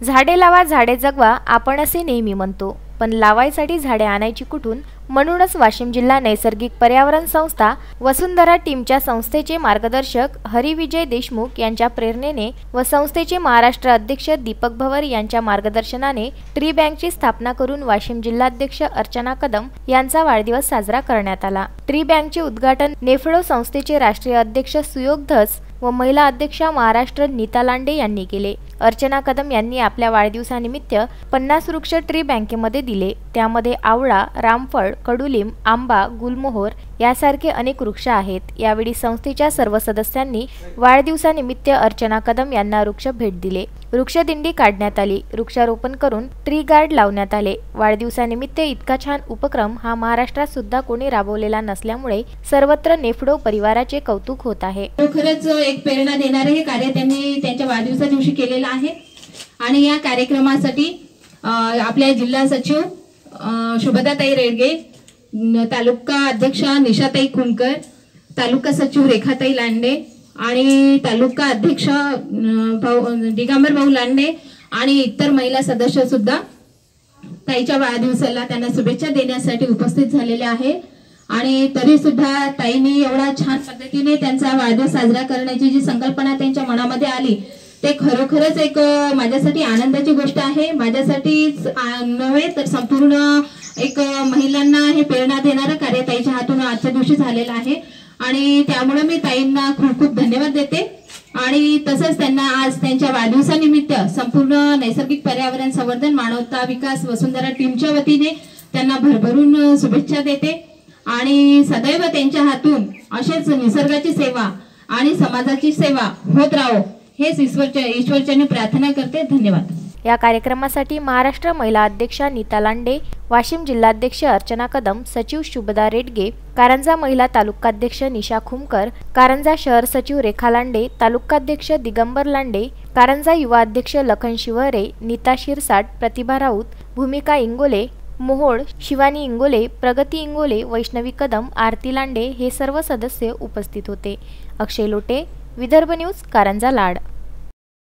झाडे लावा झाडे जगवा आपण असे नेहमी म्हणतो, पण लावायसाठी झाडे आणायची कुठून? म्हणूनच वाशिम जिल्हा नैसर्गिक पर्यावरण संस्था वसुंधरा टीमच्या संस्थेचे मार्गदर्शक हरिविजय देशमुख यांच्या प्रेरणेने व संस्थेचे महाराष्ट्र अध्यक्ष दीपक भवर यांच्या मार्गदर्शनाने ट्री बँकची स्थापना करून वाशिम जिल्हाध्यक्ष अर्चना कदम यांचा वाढदिवस साजरा करण्यात आला। ट्री बँकचे उद्घाटन नेफेडो संस्थेचे राष्ट्रीय अध्यक्ष सुयोग धस व महिला अध्यक्षा महाराष्ट्र नीता लांडे यांनी केले। अर्चना कदम यांनी आपल्या वाढदिवसानिमित्त 50 वृक्ष ट्री बँकेमध्ये दिले। त्यामध्ये आवळा, रामफळ, कडुलिंब, आंबा, गुलमोहर यासारखे अनेक वृक्ष आहेत। यावेळी संस्थेच्या सर्व सदस्यांनी वाढदिवसानिमित्त अर्चना कदम यांना वृक्ष भेट दिले। वृक्षदिंडी काढण्यात आली, वृक्षारोपण करून ट्री गार्ड लावण्यात आले। वाढदिवसानिमित्त इतका छान उपक्रम हा महाराष्ट्रात सुद्धा कोणी राबवलेला नसल्यामुळे सर्वत्र नेफेडो परिवाराचे कौतुक होत आहे। खरंच एक प्रेरणा देणारे हे कार्य त्यांनी त्यांच्या वाढदिवसा दिवशी केलेलं आहे आणि या कार्यक्रमासाठी आपल्या जिल्हा सचिव शुभदाताई रेडगे, तालुका अध्यक्षा निशाताई खुनकर, तालुका सचिव रेखाताई लांडे आणि तालुका अध्यक्ष दिगंबर भाऊ लांडे आणि इतर महिला सदस्य सुद्धा ताईच्या वाढदिवसाला त्यांना शुभेच्छा देण्यासाठी उपस्थित झालेले आहे। आणि तरी सुद्धा ताईंनी एवढा छान पद्धतीने त्यांचा वाढदिवस साजरा करण्याची जी संकल्पना त्यांच्या मनामध्ये आली ते खरोखरच एक माझ्यासाठी आनंदाची गोष्ट आहे। माझ्यासाठीच नव्हे तर संपूर्ण एक महिलांना हे प्रेरणा देणारं कार्य ताईच्या हातून आजच्या दिवशी झालेलं आहे आणि त्यामुळे मी ताईंना खूप खूप धन्यवाद देते आणि तसंच त्यांना आज त्यांच्या वाढदिवसानिमित्त संपूर्ण नैसर्गिक पर्यावरण संवर्धन मानवता विकास वसुंधरा टीमच्या वतीने त्यांना भरभरून शुभेच्छा देते आणि सदैव त्यांच्या हातून असेच निसर्गाची सेवा आणि समाजाची सेवा होत राहो हेच ईश्वरचरणी प्रार्थना करते। धन्यवाद। या कार्यक्रमासाठी महाराष्ट्र महिला अध्यक्षा नीता लांडे, वाशिम जिल्हाध्यक्ष अर्चना कदम, सचिव शुभदा रेडगे, कारंजा महिला तालुकाध्यक्ष निशा खुमकर, कारंजा शहर सचिव रेखा लांडे, तालुकाध्यक्ष दिगंबर लांडे, कारंजा युवा अध्यक्ष लखन शिवहरे, नीता शिरसाट, प्रतिभा राऊत, भूमिका इंगोले, मोहोळ, शिवानी इंगोले, प्रगती इंगोले, वैष्णवी कदम, आरती लांडे हे सर्व सदस्य उपस्थित होते। अक्षय लोटे, विदर्भ न्यूज, कारंजा लाड।